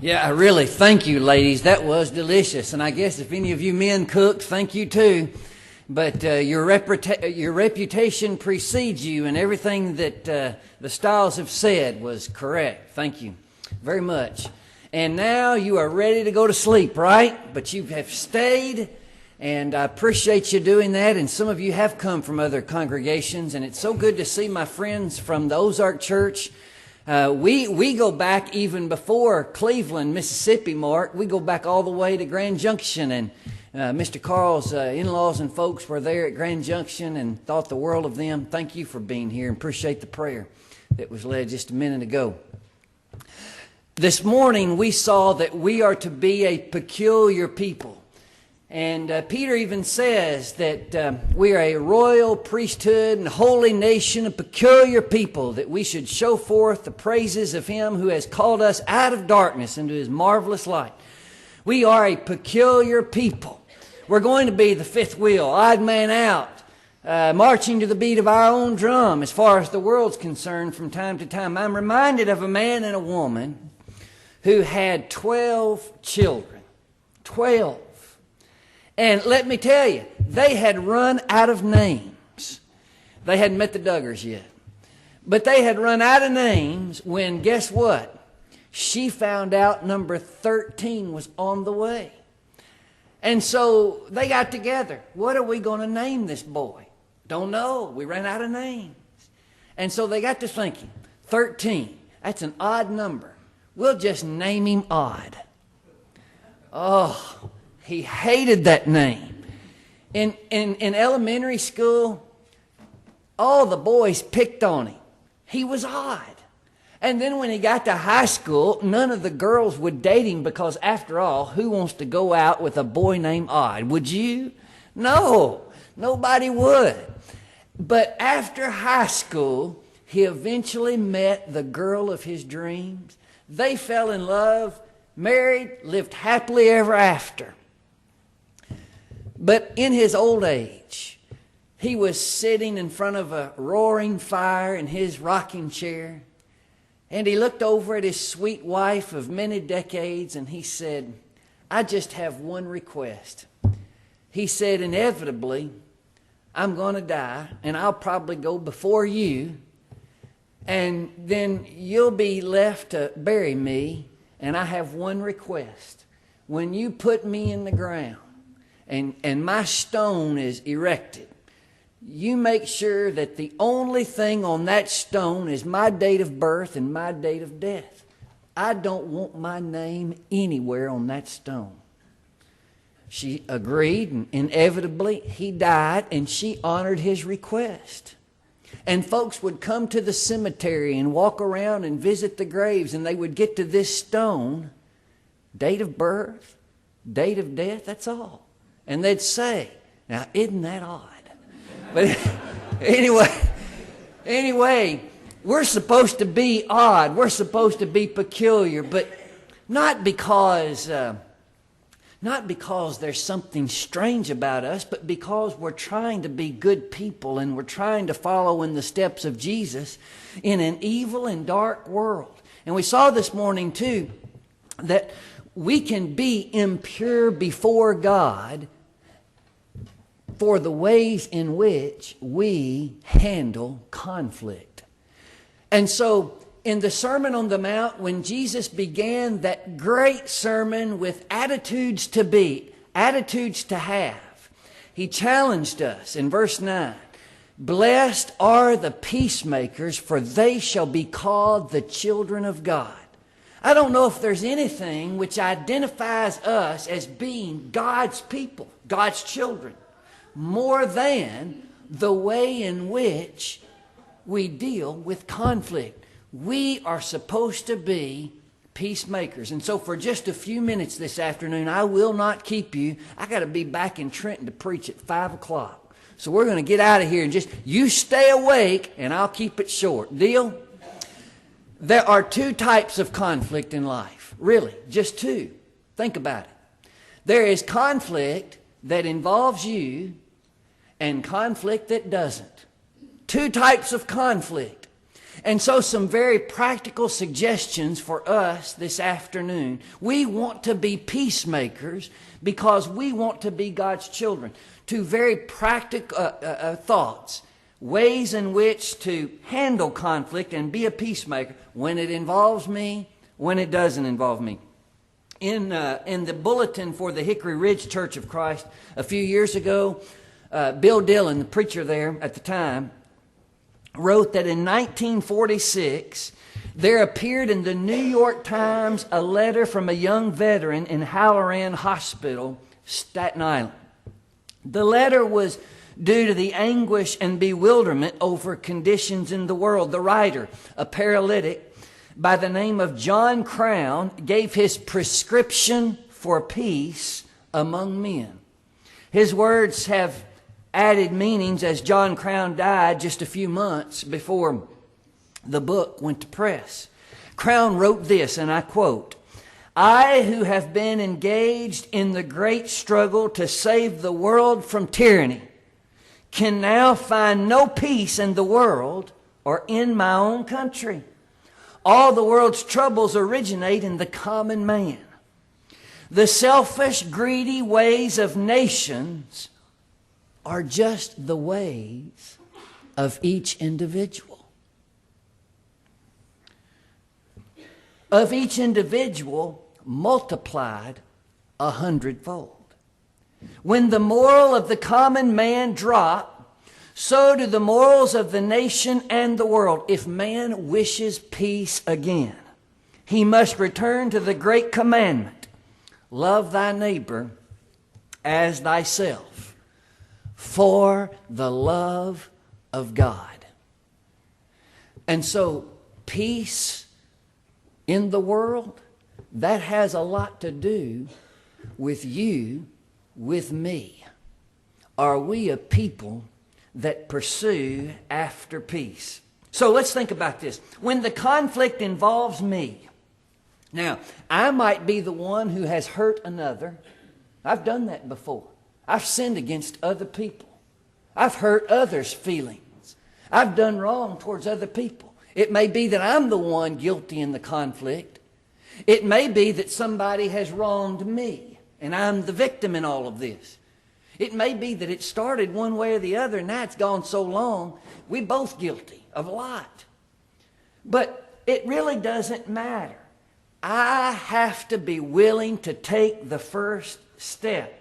Yeah, really, thank you, ladies. That was delicious. And I guess if any of you men cooked, thank you too. But your reputation precedes you, and everything that the Styles have said was correct. Thank you very much. And now you are ready to go to sleep, right? But you have stayed, and I appreciate you doing that. And some of you have come from other congregations, and it's so good to see my friends from the Ozark Church. We go back even before Cleveland, Mississippi, Mark. We go back all the way to Grand Junction, and Mr. Carl's in-laws and folks were there at Grand Junction and thought the world of them. Thank you for being here and appreciate the prayer that was led just a minute ago. This morning we saw that we are to be a peculiar people. And Peter even says that we are a royal priesthood and holy nation, a peculiar people, that we should show forth the praises of Him who has called us out of darkness into His marvelous light. We are a peculiar people. We're going to be the fifth wheel, odd man out, marching to the beat of our own drum as far as the world's concerned from time to time. I'm reminded of a man and a woman who had 12 children. 12. And let me tell you, they had run out of names. They hadn't met the Duggars yet. But they had run out of names when, guess what? She found out number 13 was on the way. And so they got together. What are we going to name this boy? Don't know. We ran out of names. And so they got to thinking, 13, that's an odd number. We'll just name him Odd. Oh, he hated that name. In elementary school, all the boys picked on him. He was odd. And then when he got to high school, none of the girls would date him because, after all, who wants to go out with a boy named Odd? Would you? No, nobody would. But after high school, he eventually met the girl of his dreams. They fell in love, married, lived happily ever after. But in his old age, he was sitting in front of a roaring fire in his rocking chair, and he looked over at his sweet wife of many decades, and he said, I just have one request. He said, inevitably, I'm going to die, and I'll probably go before you, and then you'll be left to bury me, and I have one request. When you put me in the ground, and my stone is erected, you make sure that the only thing on that stone is my date of birth and my date of death. I don't want my name anywhere on that stone. She agreed, and inevitably he died, and she honored his request. And folks would come to the cemetery and walk around and visit the graves, and they would get to this stone, date of birth, date of death, that's all. And they'd say, now isn't that odd? But anyway, we're supposed to be odd. We're supposed to be peculiar, but not because there's something strange about us, but because we're trying to be good people and we're trying to follow in the steps of Jesus in an evil and dark world. And we saw this morning too that we can be impure before God for the ways in which we handle conflict. And so in the Sermon on the Mount, when Jesus began that great sermon with attitudes to be, attitudes to have, He challenged us in verse 9, blessed are the peacemakers, for they shall be called the children of God. I don't know if there's anything which identifies us as being God's people, God's children, more than the way in which we deal with conflict. We are supposed to be peacemakers. And so for just a few minutes this afternoon, I will not keep you. I got to be back in Trenton to preach at 5 o'clock. So we're going to get out of here and just, you stay awake and I'll keep it short. Deal? There are two types of conflict in life. Really, just two. Think about it. There is conflict that involves you and conflict that doesn't. Two types of conflict. And so some very practical suggestions for us this afternoon. We want to be peacemakers because we want to be God's children. Two very practical thoughts, ways in which to handle conflict and be a peacemaker when it involves me, when it doesn't involve me. In the bulletin for the Hickory Ridge Church of Christ a few years ago, Bill Dillon, the preacher there at the time, wrote that in 1946, there appeared in the New York Times a letter from a young veteran in Halloran Hospital, Staten Island. The letter was due to the anguish and bewilderment over conditions in the world. The writer, a paralytic by the name of John Crown, gave his prescription for peace among men. His words have added meanings as John Crown died just a few months before the book went to press. Crown wrote this, and I quote, "I who have been engaged in the great struggle to save the world from tyranny can now find no peace in the world or in my own country. All the world's troubles originate in the common man. The selfish, greedy ways of nations are just the ways of each individual. Of each individual multiplied 100-fold. When the moral of the common man drop, so do the morals of the nation and the world. If man wishes peace again, he must return to the great commandment, love thy neighbor as thyself, for the love of God." And so, peace in the world, that has a lot to do with you, with me. Are we a people that pursue after peace? So let's think about this. When the conflict involves me, now, I might be the one who has hurt another. I've done that before. I've sinned against other people. I've hurt others' feelings. I've done wrong towards other people. It may be that I'm the one guilty in the conflict. It may be that somebody has wronged me and I'm the victim in all of this. It may be that it started one way or the other and now it's gone so long, we're both guilty of a lot. But it really doesn't matter. I have to be willing to take the first step.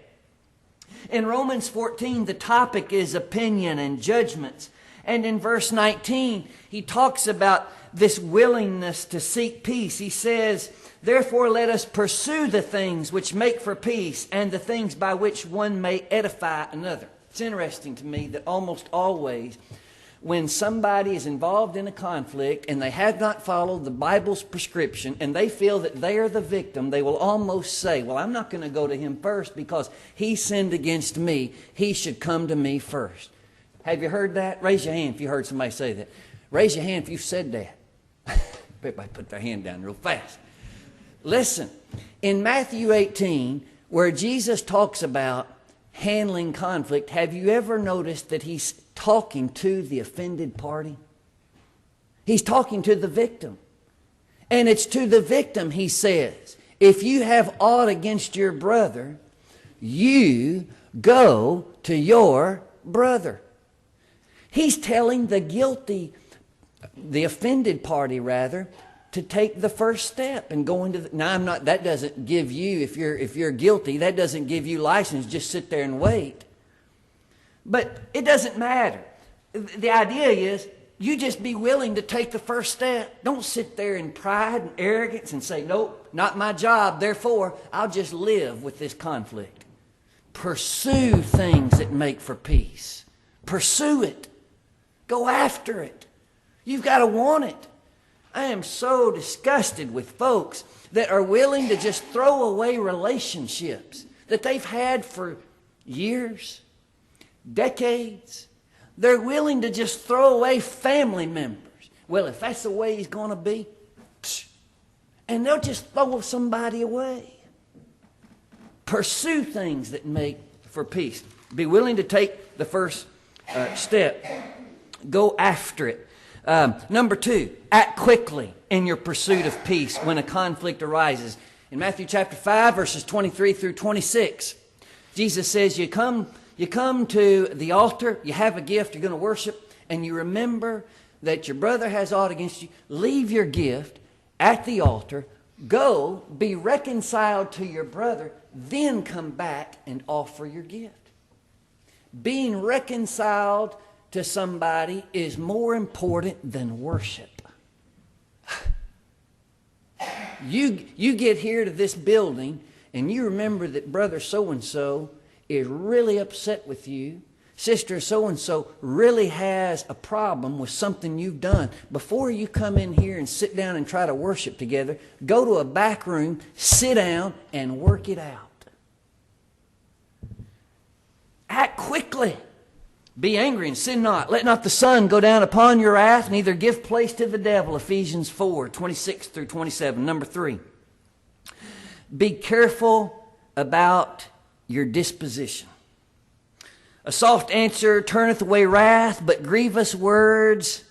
In Romans 14, the topic is opinion and judgments. And in verse 19, he talks about this willingness to seek peace. He says, "Therefore let us pursue the things which make for peace and the things by which one may edify another." It's interesting to me that almost always when somebody is involved in a conflict and they have not followed the Bible's prescription and they feel that they are the victim, they will almost say, "Well, I'm not going to go to him first because he sinned against me. He should come to me first." Have you heard that? Raise your hand if you heard somebody say that. Raise your hand if you've said that. Everybody put their hand down real fast. Listen, in Matthew 18, where Jesus talks about handling conflict, have you ever noticed that he's talking to the offended party? He's talking to the victim. And it's to the victim he says, "If you have aught against your brother, you go to your brother." He's telling the guilty, the offended party rather, to take the first step and go into the, now I'm not, that doesn't give you, if you're guilty, that doesn't give you license, just sit there and wait. But it doesn't matter. The idea is you just be willing to take the first step. Don't sit there in pride and arrogance and say, "Nope, not my job, therefore I'll just live with this conflict." Pursue things that make for peace. Pursue it. Go after it. You've got to want it. I am so disgusted with folks that are willing to just throw away relationships that they've had for years, decades. They're willing to just throw away family members. Well, if that's the way he's going to be, and they'll just throw somebody away. Pursue things that make for peace. Be willing to take the first step. Go after it. Number 2, act quickly in your pursuit of peace when a conflict arises. In Matthew chapter 5, verses 23 through 26, Jesus says, you come to the altar, you have a gift, you're going to worship, and you remember that your brother has aught against you. Leave your gift at the altar, go be reconciled to your brother, then come back and offer your gift. Being reconciled to somebody is more important than worship. You get here to this building and you remember that brother so-and-so is really upset with you. Sister so-and-so really has a problem with something you've done. Before you come in here and sit down and try to worship together, go to a back room, sit down, and work it out. Act quickly. Be angry and sin not. Let not the sun go down upon your wrath, neither give place to the devil. Ephesians 4, 26 through 27. Number 3, be careful about your disposition. A soft answer turneth away wrath, but grievous words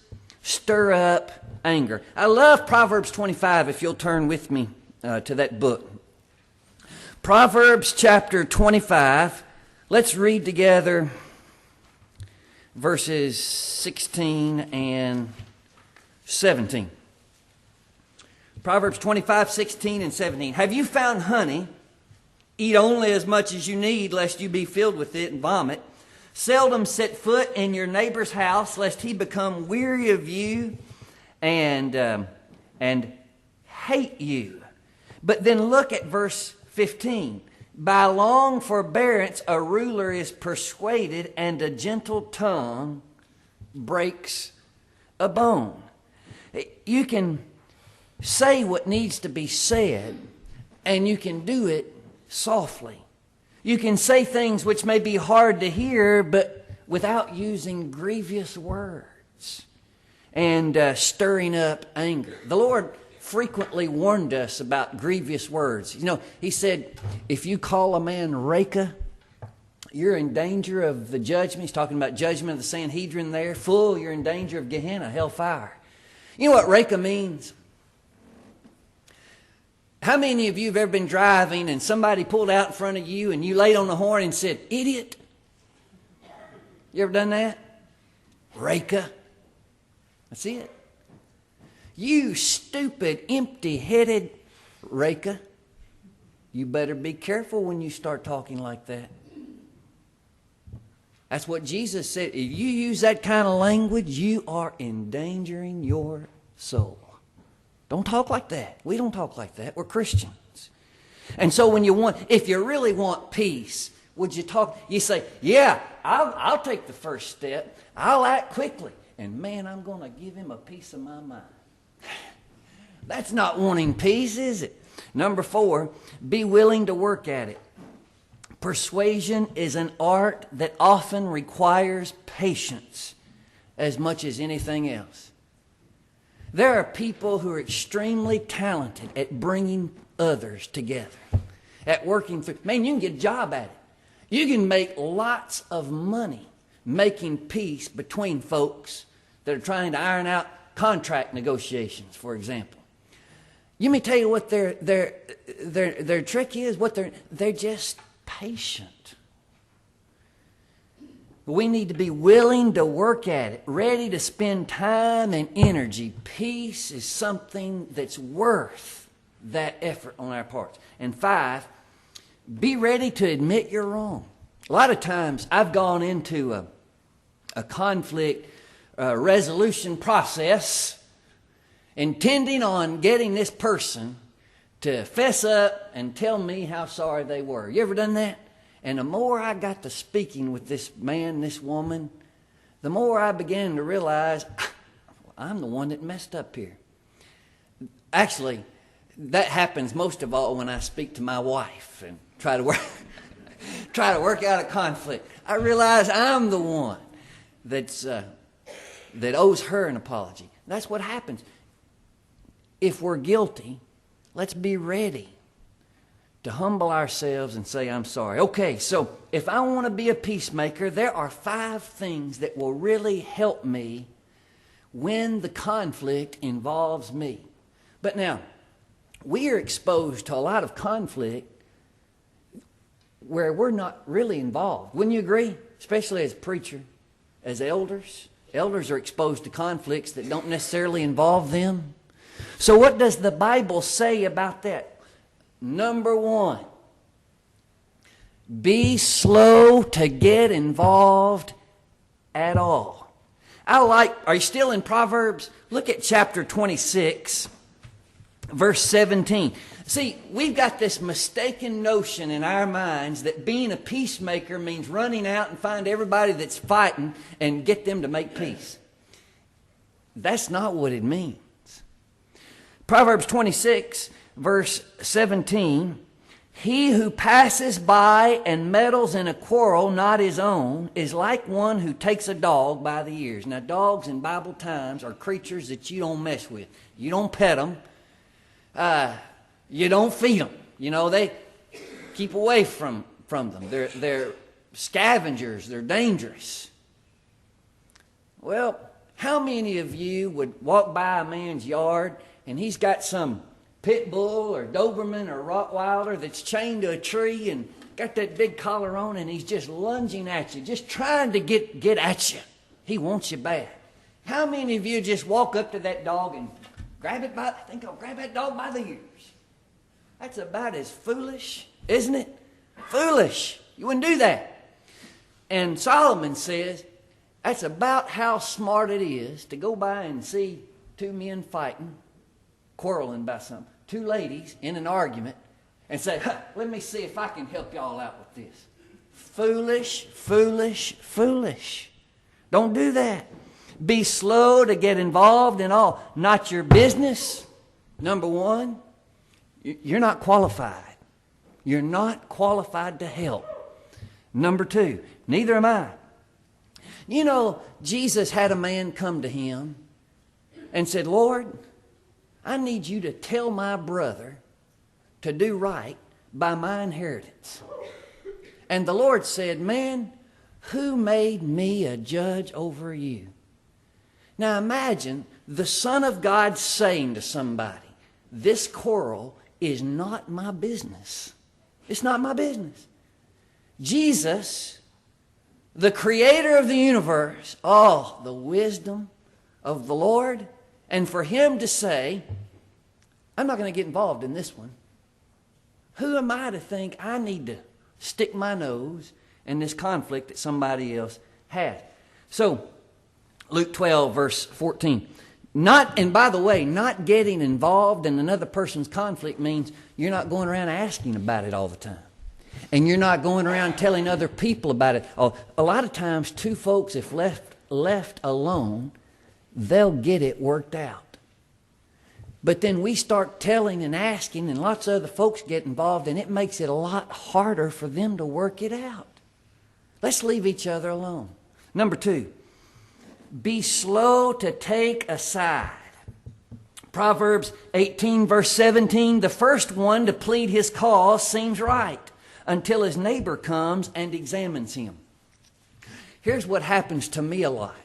stir up anger. I love Proverbs 25, if you'll turn with me to that book. Proverbs chapter 25. Let's read together verses 16 and 17. Proverbs 25, 16 and 17. Have you found honey? Eat only as much as you need, lest you be filled with it and vomit. Seldom set foot in your neighbor's house, lest he become weary of you and hate you. But then look at verse 15. By long forbearance a ruler is persuaded, and a gentle tongue breaks a bone. You can say what needs to be said, and you can do it softly. You can say things which may be hard to hear, but without using grievous words and stirring up anger. The Lord frequently warned us about grievous words. You know, He said, if you call a man Reka, you're in danger of the judgment. He's talking about judgment of the Sanhedrin there. Fool, you're in danger of Gehenna, hellfire. You know what Reka means? How many of you have ever been driving and somebody pulled out in front of you and you laid on the horn and said, idiot? You ever done that? Reka. That's it. You stupid, empty-headed Reka. You better be careful when you start talking like that. That's what Jesus said. If you use that kind of language, you are endangering your soul. Don't talk like that. We don't talk like that. We're Christians. And so if you really want peace, would you talk? You say, yeah, I'll take the first step. I'll act quickly. And man, I'm going to give him a piece of my mind. That's not wanting peace, is it? Number 4, be willing to work at it. Persuasion is an art that often requires patience as much as anything else. There are people who are extremely talented at bringing others together, at working through. Man, you can get a job at it. You can make lots of money making peace between folks that are trying to iron out contract negotiations, for example. You may tell you what their trick is. They're just patient. We need to be willing to work at it, ready to spend time and energy. Peace is something that's worth that effort on our parts. And 5, be ready to admit you're wrong. A lot of times I've gone into a conflict resolution process intending on getting this person to fess up and tell me how sorry they were. You ever done that? And the more I got to speaking with this man, this woman, the more I began to realize I'm the one that messed up here. Actually, that happens most of all when I speak to my wife and try to work out a conflict. I realize I'm the one that owes her an apology. That's what happens. If we're guilty, let's be ready to humble ourselves and say, I'm sorry. Okay, so if I want to be a peacemaker, there are 5 things that will really help me when the conflict involves me. But now, we are exposed to a lot of conflict where we're not really involved. Wouldn't you agree? Especially as a preacher, as elders. Elders are exposed to conflicts that don't necessarily involve them. So what does the Bible say about that? Number one, be slow to get involved at all. Are you still in Proverbs? Look at chapter 26, verse 17. See, we've got this mistaken notion in our minds that being a peacemaker means running out and find everybody that's fighting and get them to make peace. That's not what it means. Proverbs 26, verse 17, he who passes by and meddles in a quarrel not his own is like one who takes a dog by the ears. Now, dogs in Bible times are creatures that you don't mess with. You don't pet them. You don't feed them. You know, they keep away from them. They're scavengers. They're dangerous. Well, how many of you would walk by a man's yard and he's got some pit bull or Doberman or Rottweiler that's chained to a tree and got that big collar on and he's just lunging at you, just trying to get at you. He wants you bad. How many of you just walk up to that dog and grab that dog by the ears? That's about as foolish, isn't it? Foolish. You wouldn't do that. And Solomon says that's about how smart it is to go by and see two men fighting, quarreling about something, two ladies in an argument, and say, let me see if I can help y'all out with this. Foolish, foolish, foolish. Don't do that. Be slow to get involved in all. Not your business. Number one, you're not qualified. You're not qualified to help. Number two, neither am I. You know, Jesus had a man come to him and said, Lord, I need you to tell my brother to do right by my inheritance. And the Lord said, man, who made me a judge over you? Now imagine the Son of God saying to somebody, this quarrel is not my business. It's not my business. Jesus, the creator of the universe, the wisdom of the Lord, and for him to say, I'm not going to get involved in this one. Who am I to think I need to stick my nose in this conflict that somebody else has? So, Luke 12, verse 14. And by the way, not getting involved in another person's conflict means you're not going around asking about it all the time. And you're not going around telling other people about it. A lot of times, two folks, if left alone, they'll get it worked out. But then we start telling and asking, and lots of other folks get involved, and it makes it a lot harder for them to work it out. Let's leave each other alone. Number two, be slow to take a side. Proverbs 18, verse 17, the first one to plead his cause seems right until his neighbor comes and examines him. Here's what happens to me a lot.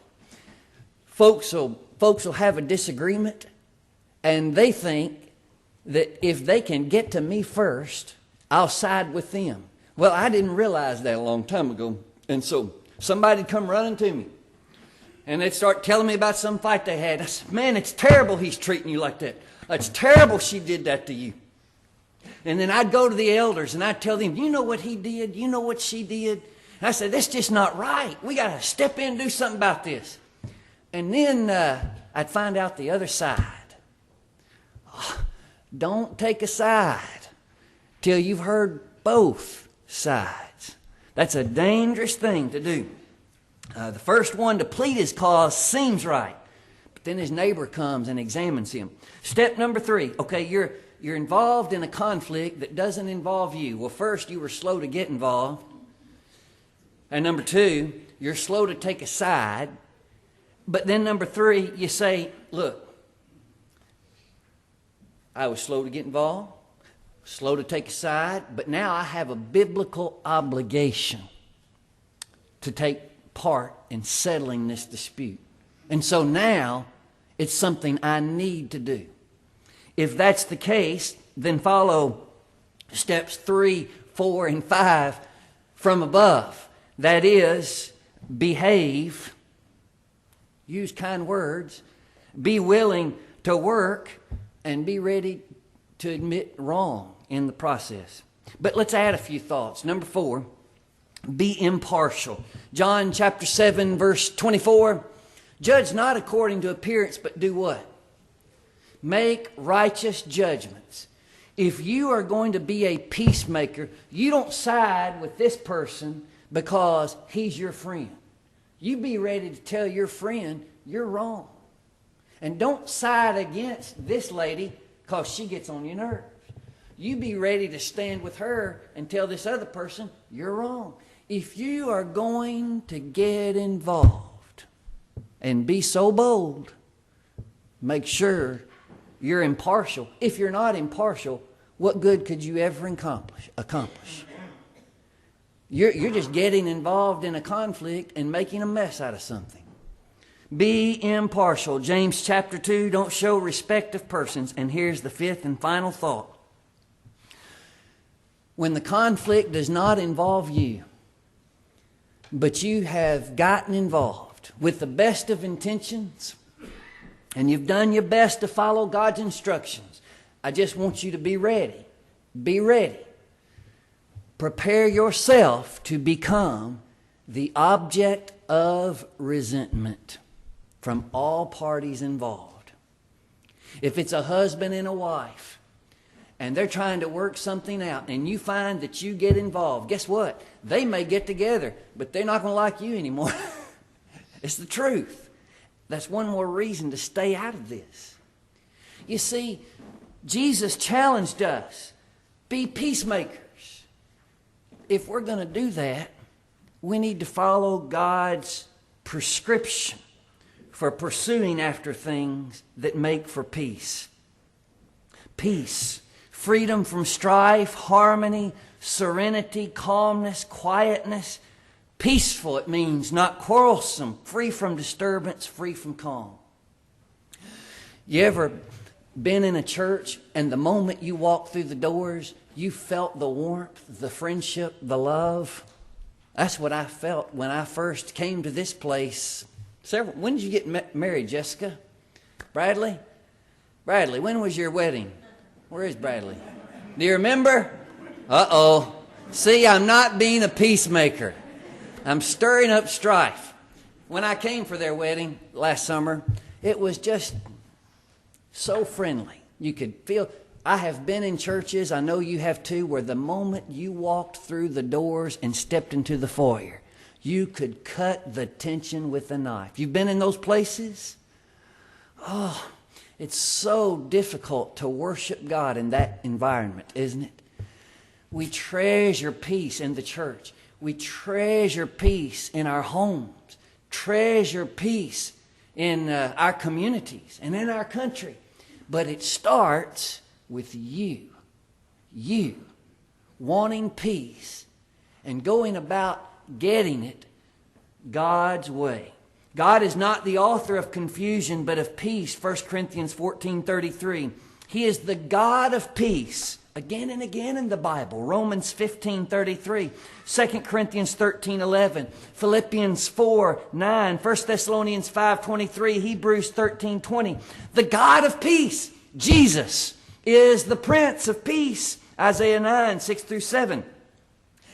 Folks will have a disagreement, and they think that if they can get to me first, I'll side with them. Well, I didn't realize that a long time ago. And so somebody'd come running to me, and they'd start telling me about some fight they had. I said, man, it's terrible he's treating you like that. It's terrible she did that to you. And then I'd go to the elders, and I'd tell them, you know what he did? You know what she did? And I said, that's just not right. We got to step in and do something about this. And then I'd find out the other side. Don't take a side till you've heard both sides. That's a dangerous thing to do. The first one to plead his cause seems right, but then his neighbor comes and examines him. Step number 3, okay, you're involved in a conflict that doesn't involve you. Well, first, you were slow to get involved. And number 2, you're slow to take a side. But then number 3, you say, look, I was slow to get involved, slow to take a side, but now I have a biblical obligation to take part in settling this dispute. And so now It's something I need to do. If that's the case, then follow steps 3, 4, and 5 from above. That is, behave, use kind words, be willing to work, and be ready to admit wrong in the process. But let's add a few thoughts. Number 4, be impartial. John chapter 7, verse 24. Judge not according to appearance, but do what? Make righteous judgments. If you are going to be a peacemaker, you don't side with this person because he's your friend. You be ready to tell your friend you're wrong. And don't side against this lady because she gets on your nerves. You be ready to stand with her and tell this other person you're wrong. If you are going to get involved and be so bold, make sure you're impartial. If you're not impartial, what good could you ever accomplish? You're just getting involved in a conflict and making a mess out of something. Be impartial. James chapter 2, don't show respect of persons. And here's the 5th and final thought. When the conflict does not involve you, but you have gotten involved with the best of intentions, and you've done your best to follow God's instructions, I just want you to be ready. Be ready. Prepare yourself to become the object of resentment from all parties involved. If it's a husband and a wife, and they're trying to work something out, and you find that you get involved, guess what? They may get together, but they're not going to like you anymore. It's the truth. That's one more reason to stay out of this. You see, Jesus challenged us, be peacemakers. If we're going to do that, we need to follow God's prescription for pursuing after things that make for peace. Peace. Freedom from strife, harmony, serenity, calmness, quietness. Peaceful, it means not quarrelsome, free from disturbance, free from calm. You ever been in a church and the moment you walked through the doors, you felt the warmth, the friendship, the love? That's what I felt when I first came to this place. When did you get married, Jessica? Bradley? Bradley, when was your wedding? Where is Bradley? Do you remember? Uh-oh. See, I'm not being a peacemaker. I'm stirring up strife. When I came for their wedding last summer, it was just so friendly. You could feel. I have been in churches, I know you have too, where the moment you walked through the doors and stepped into the foyer, you could cut the tension with a knife. You've been in those places? Oh, it's so difficult to worship God in that environment, isn't it? We treasure peace in the church. We treasure peace in our homes. Treasure peace in our communities and in our country. But it starts with you. You wanting peace and going about getting it God's way. God is not the author of confusion, but of peace. 1 Corinthians 14:33. He is the God of peace. Again and again in the Bible. Romans 15:33. 2 Corinthians 13:11. Philippians 4:9. 1 Thessalonians 5:23. Hebrews 13:20. The God of peace, Jesus, is the Prince of Peace. Isaiah 9:6-7.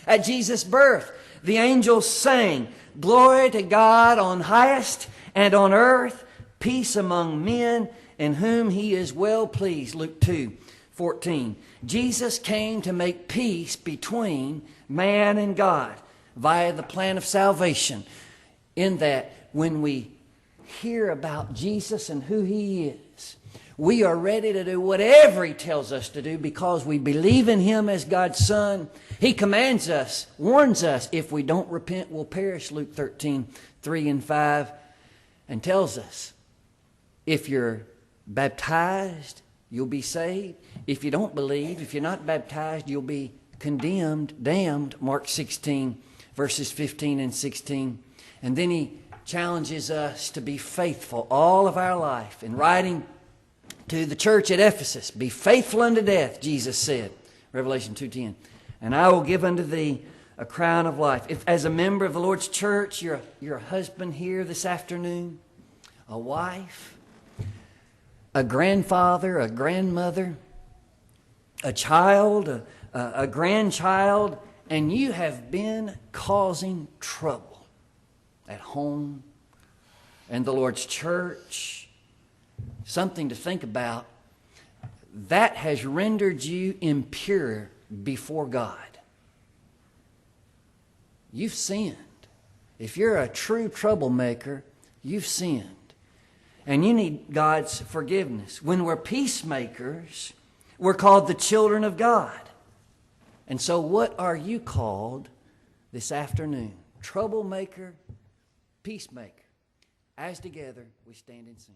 At Jesus' birth, the angels sang, "Glory to God on highest, and on earth peace among men in whom he is well pleased." Luke 2:14. Jesus came to make peace between man and God via the plan of salvation. In that, when we hear about Jesus and who he is, we are ready to do whatever he tells us to do because we believe in him as God's Son. He commands us, warns us, if we don't repent, we'll perish, Luke 13:3-5, and tells us, if you're baptized, you'll be saved. If you don't believe, if you're not baptized, you'll be condemned, damned, Mark 16, verses 15 and 16. And then he challenges us to be faithful all of our life. In writing to the church at Ephesus, be faithful unto death, Jesus said, Revelation 2:10. And I will give unto thee a crown of life. If as a member of the Lord's church, you're a husband here this afternoon, a wife, a grandfather, a grandmother, a child, a grandchild, and you have been causing trouble at home and the Lord's church, something to think about, that has rendered you impure before God. You've sinned. If you're a true troublemaker, you've sinned. And you need God's forgiveness. When we're peacemakers, we're called the children of God. And so what are you called this afternoon? Troublemaker, peacemaker. As together we stand and sing.